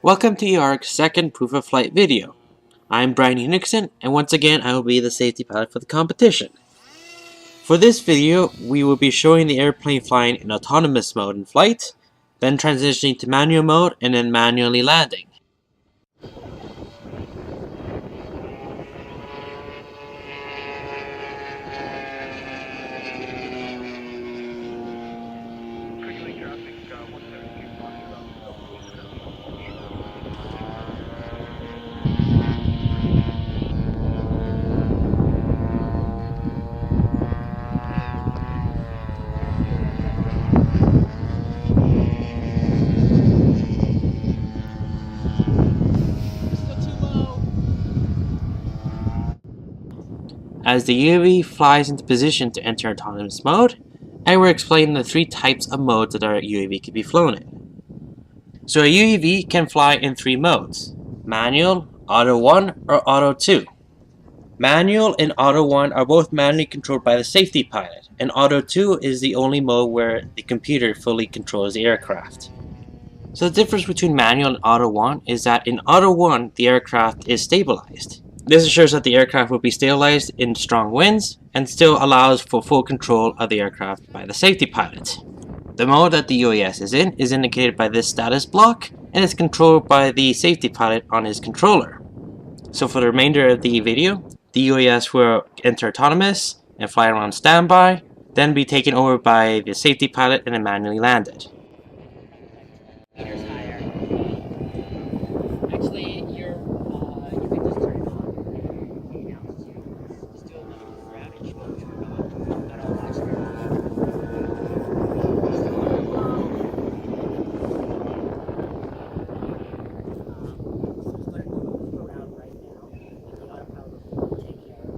Welcome to UAARG's second proof of flight video. I'm Brian Henriksen, and once again I will be the safety pilot for the competition. For this video, we will be showing the airplane flying in autonomous mode in flight, then transitioning to manual mode, and then manually landing. As the UAV flies into position to enter autonomous mode, I will explain the three types of modes that our UAV can be flown in. So a UAV can fly in three modes: manual, auto 1, or auto 2. Manual and auto 1 are both manually controlled by the safety pilot, and auto 2 is the only mode where the computer fully controls the aircraft. So the difference between manual and auto 1 is that in auto 1 the aircraft is stabilized. This ensures that the aircraft will be stabilized in strong winds and still allows for full control of the aircraft by the safety pilot. The mode that the UAS is in is indicated by this status block and is controlled by the safety pilot on his controller. So for the remainder of the video, the UAS will enter autonomous and fly around standby, then be taken over by the safety pilot and then manually landed. Actually, you can just turn it on. The altitude. Just do a little gravity change. That all last year. Around right now, and the autopilot will take care of it.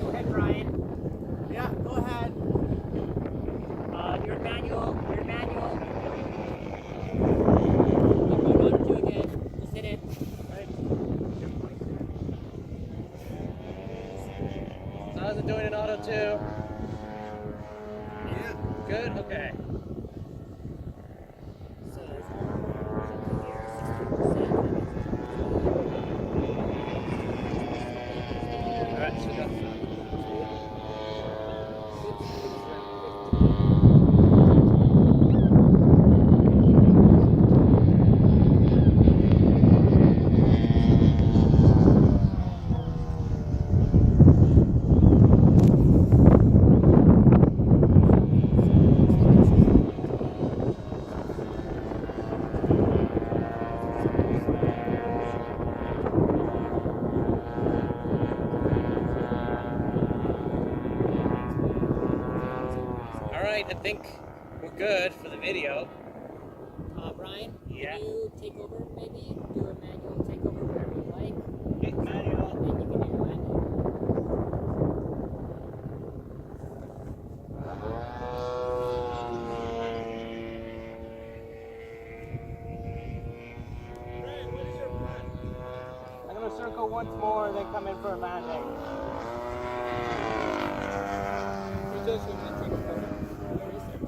Go ahead, Brian. Yeah, go ahead. Your manual. Auto 2 again. Just hit it. Right. How's it doing in auto 2? Yeah. Good? Okay. So it's here, 60%. Alright, so we got Alright, I think we're good for the video. Brian, Yeah. can you take over maybe? Do a manual takeover wherever you like. Okay, manual. And then you can do your landing. Brian, what is your plan? I'm gonna circle once more and then come in for a landing. Who's this one gonna take cover? Where is it?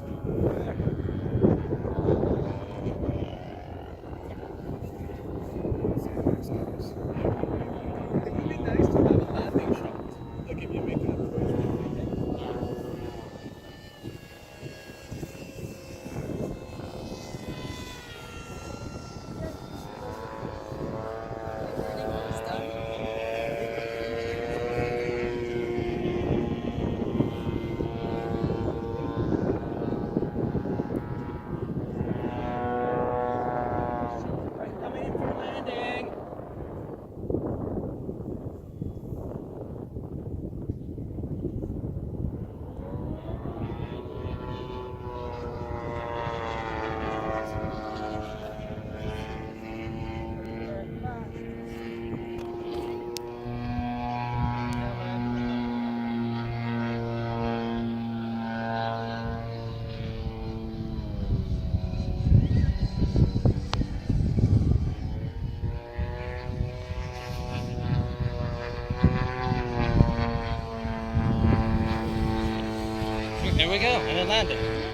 It would be nice to have a landing shot. Like if you make an approach. there we go, and it landed.